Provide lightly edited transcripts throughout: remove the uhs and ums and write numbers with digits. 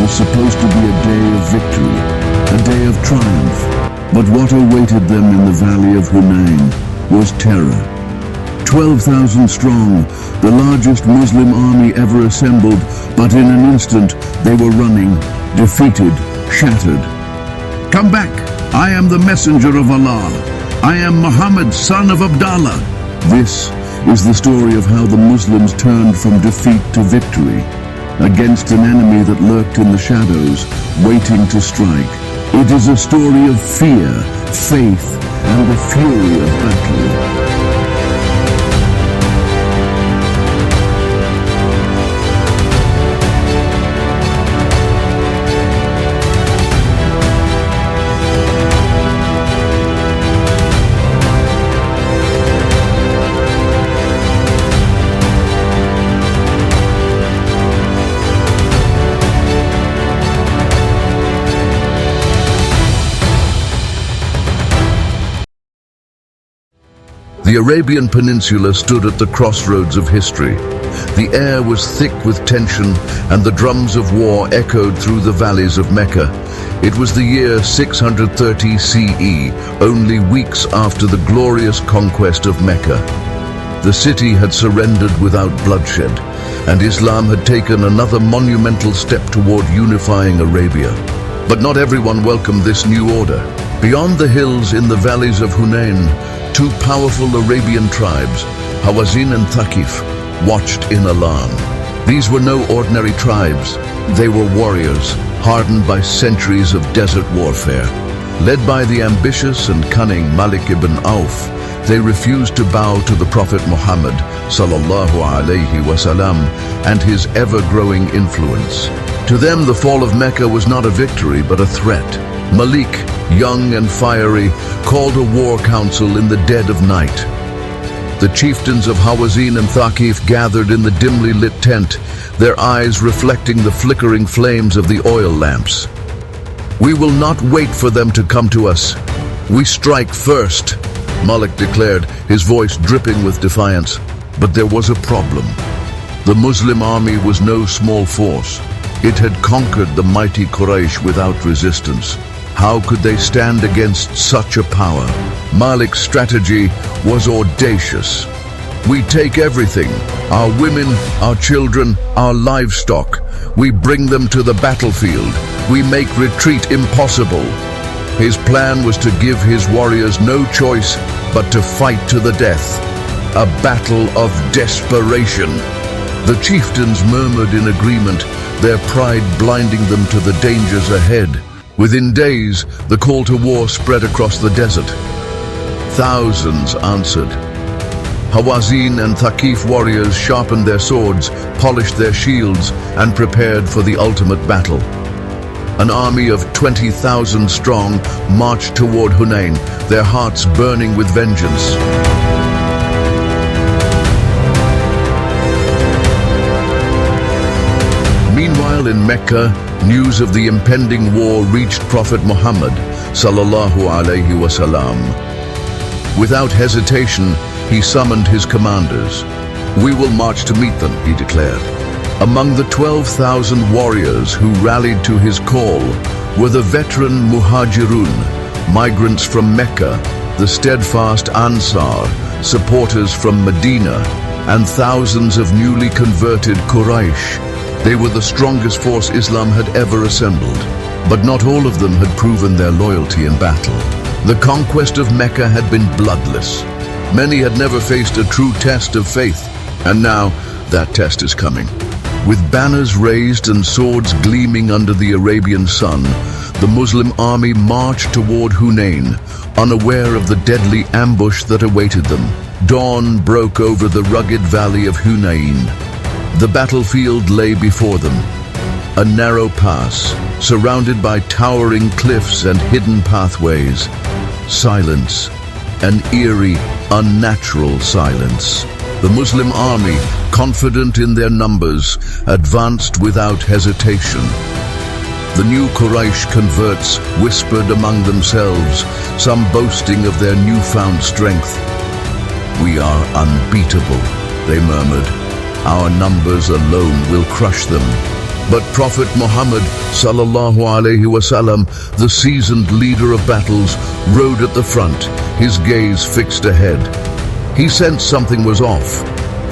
was supposed to be a day of victory, a day of triumph. But what awaited them in the Valley of Hunayn was terror. 12,000 strong, the largest Muslim army ever assembled, but in an instant they were running, defeated, shattered. "Come back! I am the messenger of Allah. I am Muhammad, son of Abdallah." This is the story of how the Muslims turned from defeat to victory, against an enemy that lurked in the shadows, waiting to strike. It is a story of fear, faith, and the fury of battle. The Arabian Peninsula stood at the crossroads of history. The air was thick with tension, and the drums of war echoed through the valleys of Mecca. It was the year 630 CE, only weeks after the glorious conquest of Mecca. The city had surrendered without bloodshed, and Islam had taken another monumental step toward unifying Arabia. But not everyone welcomed this new order. Beyond the hills in the valleys of Hunayn, two powerful Arabian tribes, Hawazin and Thaqif, watched in alarm. These were no ordinary tribes. They were warriors, hardened by centuries of desert warfare. Led by the ambitious and cunning Malik ibn Auf, they refused to bow to the Prophet Muhammad sallallahu alaihi wasallam and his ever-growing influence. To them, the fall of Mecca was not a victory, but a threat. Malik, young and fiery, called a war council in the dead of night. The chieftains of Hawazin and Thaqif gathered in the dimly lit tent, their eyes reflecting the flickering flames of the oil lamps. "We will not wait for them to come to us. We strike first," Malik declared, his voice dripping with defiance. But there was a problem. The Muslim army was no small force. It had conquered the mighty Quraysh without resistance. How could they stand against such a power? Malik's strategy was audacious. "We take everything, our women, our children, our livestock. We bring them to the battlefield. We make retreat impossible." His plan was to give his warriors no choice but to fight to the death. A battle of desperation. The chieftains murmured in agreement, their pride blinding them to the dangers ahead. Within days, the call to war spread across the desert. Thousands answered. Hawazin and Thaqif warriors sharpened their swords, polished their shields, and prepared for the ultimate battle. An army of 20,000 strong marched toward Hunayn, their hearts burning with vengeance. Meanwhile, in Mecca, news of the impending war reached Prophet Muhammad sallallahu alaihi wasallam. Without hesitation, he summoned his commanders. "We will march to meet them," he declared. Among the 12,000 warriors who rallied to his call were the veteran Muhajirun, migrants from Mecca, the steadfast Ansar, supporters from Medina, and thousands of newly converted Quraysh. They were the strongest force Islam had ever assembled, but not all of them had proven their loyalty in battle. The conquest of Mecca had been bloodless. Many had never faced a true test of faith, and now that test is coming. With banners raised and swords gleaming under the Arabian sun, the Muslim army marched toward Hunayn, unaware of the deadly ambush that awaited them. Dawn broke over the rugged Valley of Hunayn. The battlefield lay before them, a narrow pass, surrounded by towering cliffs and hidden pathways. Silence, an eerie, unnatural silence. The Muslim army, confident in their numbers, advanced without hesitation. The new Quraysh converts whispered among themselves, some boasting of their newfound strength. "We are unbeatable," they murmured. "Our numbers alone will crush them." But Prophet Muhammad sallallahu alaihi wasallam, the seasoned leader of battles, rode at the front, his gaze fixed ahead. He sensed something was off,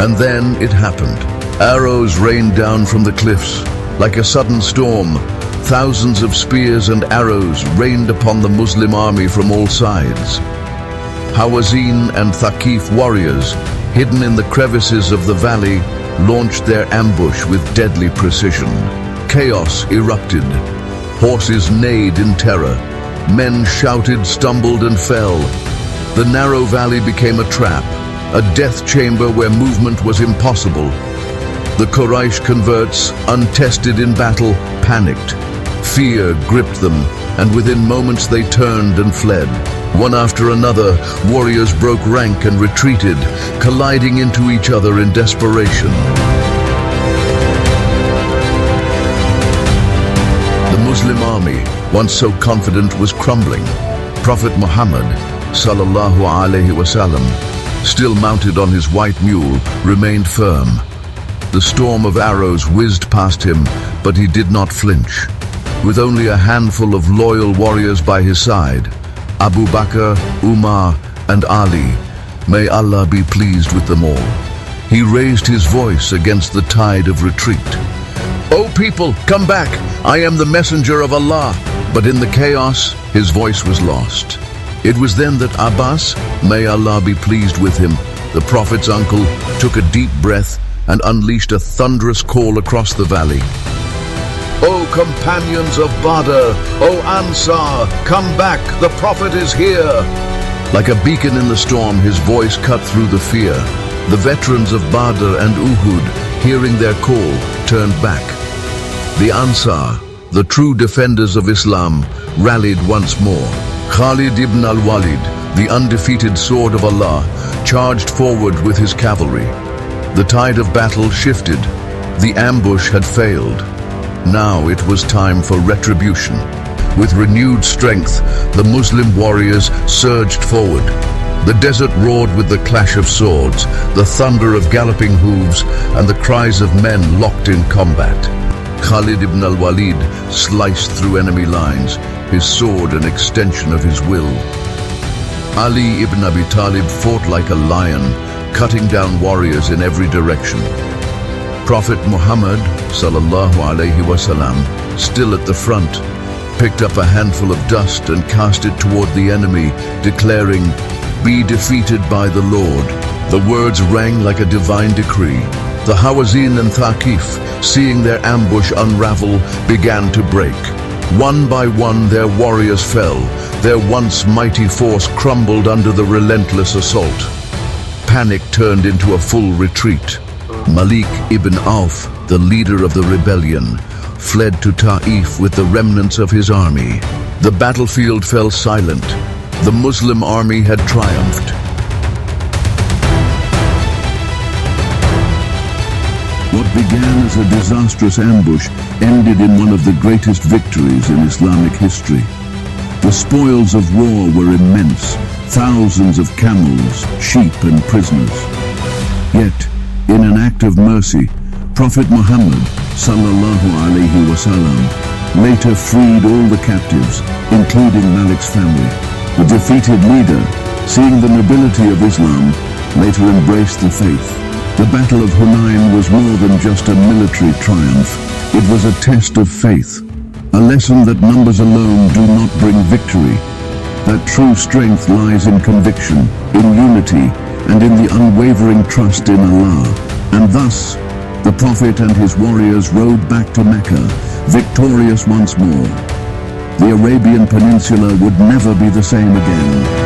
and then it happened. Arrows rained down from the cliffs. Like a sudden storm, thousands of spears and arrows rained upon the Muslim army from all sides. Hawazin and Thaqif warriors, hidden in the crevices of the valley, launched their ambush with deadly precision. Chaos erupted. Horses neighed in terror. Men shouted, stumbled, and fell. The narrow valley became a trap, a death chamber where movement was impossible. The Quraysh converts, untested in battle, panicked. Fear gripped them, and within moments they turned and fled. One after another, warriors broke rank and retreated, colliding into each other in desperation. The Muslim army, once so confident, was crumbling. Prophet Muhammad sallallahu alaihi wasallam, still mounted on his white mule, remained firm. The storm of arrows whizzed past him, but he did not flinch. With only a handful of loyal warriors by his side, Abu Bakr, Umar, and Ali, may Allah be pleased with them all, he raised his voice against the tide of retreat. "O people, come back! I am the messenger of Allah!" But in the chaos, his voice was lost. It was then that Abbas, may Allah be pleased with him, the Prophet's uncle, took a deep breath and unleashed a thunderous call across the valley. "O companions of Badr, O Ansar, come back, the Prophet is here!" Like a beacon in the storm, his voice cut through the fear. The veterans of Badr and Uhud, hearing their call, turned back. The Ansar, the true defenders of Islam, rallied once more. Khalid ibn al-Walid, the undefeated sword of Allah, charged forward with his cavalry. The tide of battle shifted. The ambush had failed. Now it was time for retribution. With renewed strength, the Muslim warriors surged forward. The desert roared with the clash of swords, the thunder of galloping hooves, and the cries of men locked in combat. Khalid ibn al-Walid sliced through enemy lines, his sword an extension of his will. Ali ibn Abi Talib fought like a lion, cutting down warriors in every direction. Prophet Muhammad sallallahu alaihi wasallam, still at the front, picked up a handful of dust and cast it toward the enemy, declaring, "Be defeated by the Lord." The words rang like a divine decree. The Hawazin and Thaqif, seeing their ambush unravel, began to break. One by one their warriors fell. Their once mighty force crumbled under the relentless assault. Panic turned into a full retreat. Malik ibn Auf, the leader of the rebellion, fled to Ta'if with the remnants of his army. The battlefield fell silent. The Muslim army had triumphed. What began as a disastrous ambush ended in one of the greatest victories in Islamic history. The spoils of war were immense, thousands of camels, sheep and prisoners. Yet, in an act of mercy, Prophet Muhammad sallallahu alaihi wasallam later freed all the captives, including Malik's family. The defeated leader, seeing the nobility of Islam, later embraced the faith. The Battle of Hunayn was more than just a military triumph. It was a test of faith, a lesson that numbers alone do not bring victory, that true strength lies in conviction, in unity, and in the unwavering trust in Allah. And thus, the Prophet and his warriors rode back to Mecca, victorious once more. The Arabian Peninsula would never be the same again.